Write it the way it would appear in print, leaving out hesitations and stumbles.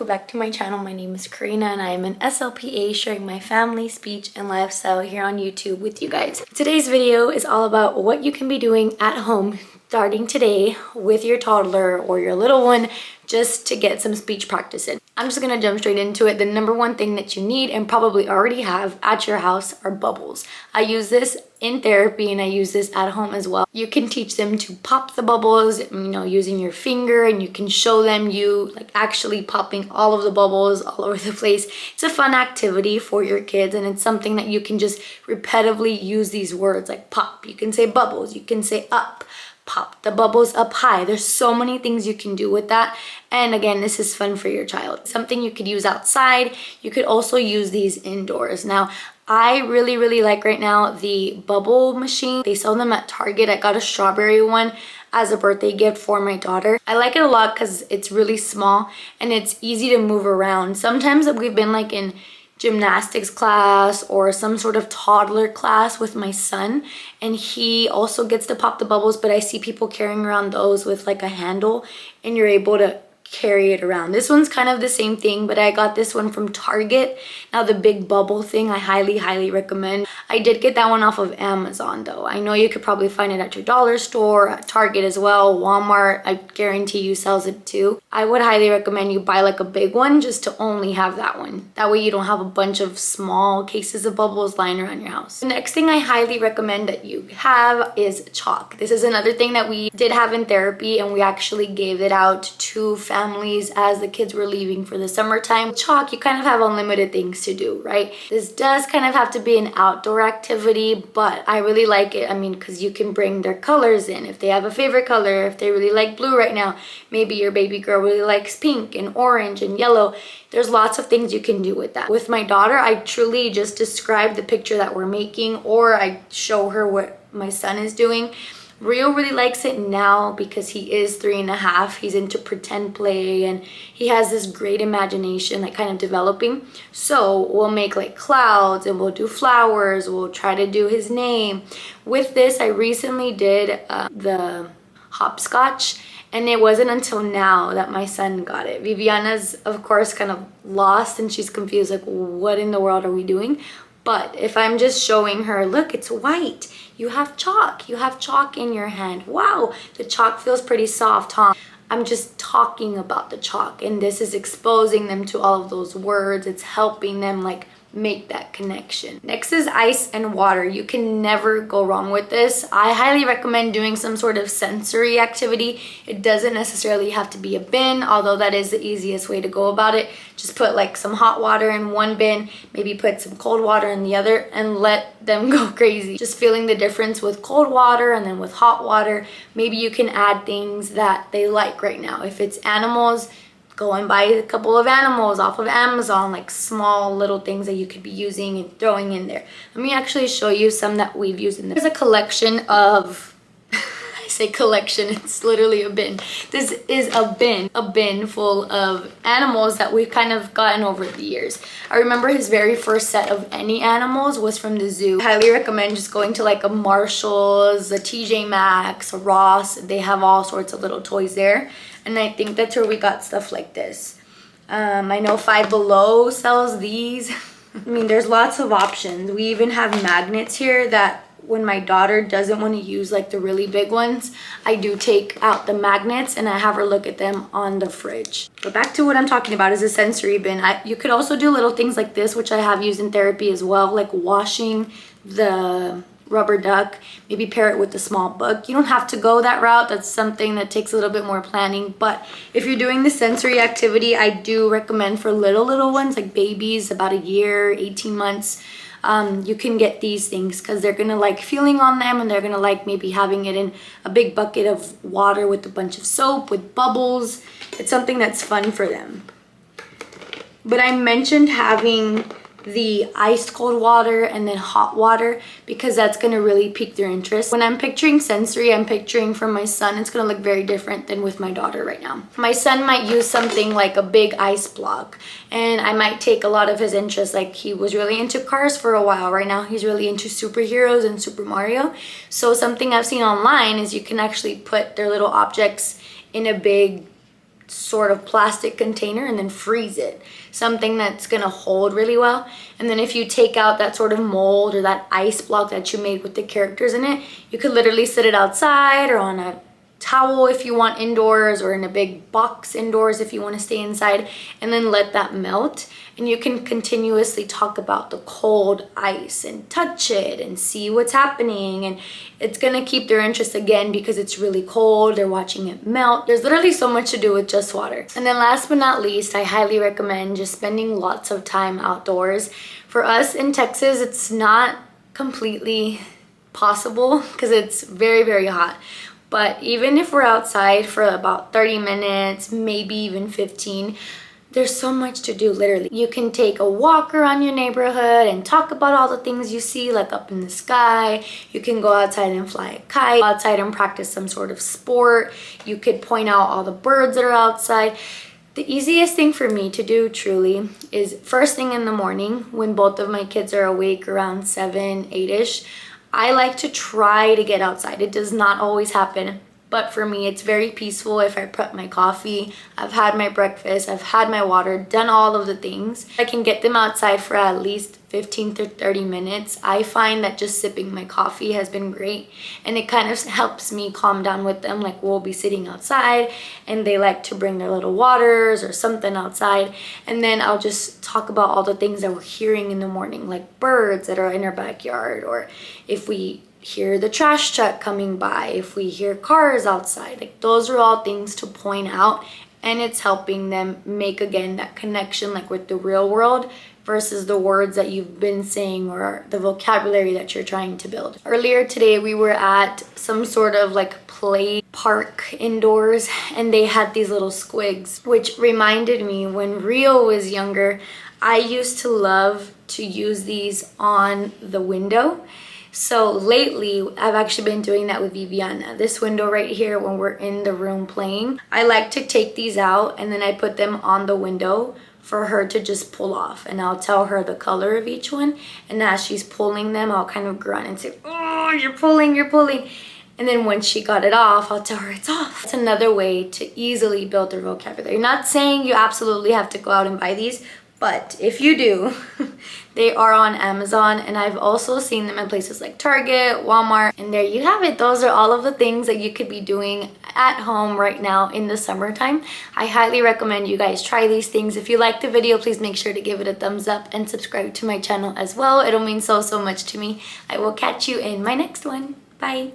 welcome back to my channel. My name is Karina and I am an SLPA sharing my family, speech, and lifestyle here on YouTube with you guys. Today's video is all about what you can be doing at home starting today with your toddler or your little one just to get some speech practice in. I'm just gonna jump straight into it. The number one thing that you need and probably already have at your house are bubbles. I use this in therapy and I use this at home as well. You can teach them to pop the bubbles, using your finger, and you can show them you like actually popping all of the bubbles all over the place. It's a fun activity for your kids and it's something that you can just repetitively use these words like pop. You can say bubbles, you can say up. Pop the bubbles up high. There's so many things you can do with that. And again, this is fun for your child. Something you could use outside. You could also use these indoors. Now, I really like right now the bubble machine. They sell them at Target. I got a strawberry one as a birthday gift for my daughter. I like it a lot because it's really small and it's easy to move around. Sometimes we've been like in gymnastics class or some sort of toddler class with my son, and he also gets to pop the bubbles, but I see people carrying around those with like a handle and you're able to carry it around. This one's kind of the same thing, but I got this one from Target. Now the big bubble thing, I highly recommend. I did get that one off of Amazon though. I know you could probably find it at your dollar store, at Target as well, Walmart, I guarantee you sells it too. I would highly recommend you buy like a big one just to only have that one. That way you don't have a bunch of small cases of bubbles lying around your house. The next thing I highly recommend that you have is chalk. This is another thing that we did have in therapy and we actually gave it out to families as the kids were leaving for the summertime. Chalk, you kind of have unlimited things to do, right? This does kind of have to be an outdoor activity, but I really like it. I mean, because you can bring their colors in. If they have a favorite color, if they really like blue right now, maybe your baby girl really likes pink and orange and yellow. There's lots of things you can do with that. With my daughter, I truly just describe the picture that we're making, or I show her what my son is doing. Rio really likes it now because he is 3.5. He's into pretend play and he has this great imagination like kind of developing. So we'll make like clouds and we'll do flowers. We'll try to do his name. With this, I recently did the hopscotch, and it wasn't until now that my son got it. Viviana's of course kind of lost and she's confused, like what in the world are we doing? But if I'm just showing her, look, it's white. You have chalk. You have chalk in your hand. Wow, the chalk feels pretty soft, huh? I'm just talking about the chalk, and this is exposing them to all of those words. It's helping them like make that connection. Next is ice and water. You can never go wrong with this. I highly recommend doing some sort of sensory activity. It doesn't necessarily have to be a bin, although that is the easiest way to go about it. Just put like some hot water in one bin, maybe put some cold water in the other, and let them go crazy. Just feeling the difference with cold water and then with hot water. Maybe you can add things that they like right now. If it's animals, go and buy a couple of animals off of Amazon, like small little things that you could be using and throwing in there. Let me actually show you some that we've used in there. There's a collection of, I say collection, it's literally a bin. This is a bin full of animals that we've kind of gotten over the years. I remember his very first set of any animals was from the zoo. I highly recommend just going to like a Marshall's, a TJ Maxx, a Ross. They have all sorts of little toys there. And I think that's where we got stuff like this. I know Five Below sells these. I mean, there's lots of options. We even have magnets here that when my daughter doesn't want to use like the really big ones, I do take out the magnets and I have her look at them on the fridge. But back to what I'm talking about is a sensory bin. You could also do little things like this, which I have used in therapy as well, like washing the rubber duck, maybe pair it with a small book. You don't have to go that route. That's something that takes a little bit more planning. But if you're doing the sensory activity, I do recommend for little ones like babies, about a year, 18 months, you can get these things because they're gonna like feeling on them, and they're gonna like maybe having it in a big bucket of water with a bunch of soap with bubbles. It's something that's fun for them. But I mentioned having the ice cold water and then hot water because that's going to really pique their interest. When I'm picturing sensory, I'm picturing for my son, it's going to look very different than with my daughter right now. My son might use something like a big ice block, and I might take a lot of his interest. Like he was really into cars for a while. Right now he's really into superheroes and Super Mario. So something I've seen online is you can actually put their little objects in a big sort of plastic container and then freeze it. Something that's gonna hold really well. And then if you take out that sort of mold or that ice block that you made with the characters in it, you could literally sit it outside or on a towel if you want indoors, or in a big box indoors if you want to stay inside, and then let that melt. And you can continuously talk about the cold ice and touch it and see what's happening, and it's gonna keep their interest again because it's really cold. They're watching it melt. There's literally so much to do with just water. And then last but not least, I highly recommend just spending lots of time outdoors. For us in Texas, it's not completely possible because it's very, very hot. But even if we're outside for about 30 minutes, maybe even 15, there's so much to do, literally. You can take a walk around your neighborhood and talk about all the things you see, like up in the sky. You can go outside and fly a kite, outside and practice some sort of sport. You could point out all the birds that are outside. The easiest thing for me to do, truly, is first thing in the morning when both of my kids are awake around 7, 8-ish. I like to try to get outside. It does not always happen, but for me it's very peaceful if I prep my coffee, I've had my breakfast, I've had my water, done all of the things. I can get them outside for at least 15 to 30 minutes. I find that just sipping my coffee has been great, and it kind of helps me calm down with them. Like, we'll be sitting outside and they like to bring their little waters or something outside, and then I'll just talk about all the things that we're hearing in the morning, like birds that are in our backyard, or if we hear the trash truck coming by, if we hear cars outside. Like, those are all things to point out, and it's helping them make again that connection, like with the real world versus the words that you've been saying or the vocabulary that you're trying to build. Earlier today we were at some sort of like play park indoors, and they had these little squigs, which reminded me when Rio was younger, I used to love to use these on the window. So lately, I've actually been doing that with Viviana. This window right here, when we're in the room playing, I like to take these out and then I put them on the window for her to just pull off. And I'll tell her the color of each one. And as she's pulling them, I'll kind of grunt and say, oh, you're pulling, you're pulling. And then when she got it off, I'll tell her it's off. It's another way to easily build their vocabulary. Not saying you absolutely have to go out and buy these, but if you do, they are on Amazon, and I've also seen them in places like Target, Walmart, and there you have it. Those are all of the things that you could be doing at home right now in the summertime. I highly recommend you guys try these things. If you liked the video, please make sure to give it a thumbs up and subscribe to my channel as well. It'll mean so much to me. I will catch you in my next one. Bye.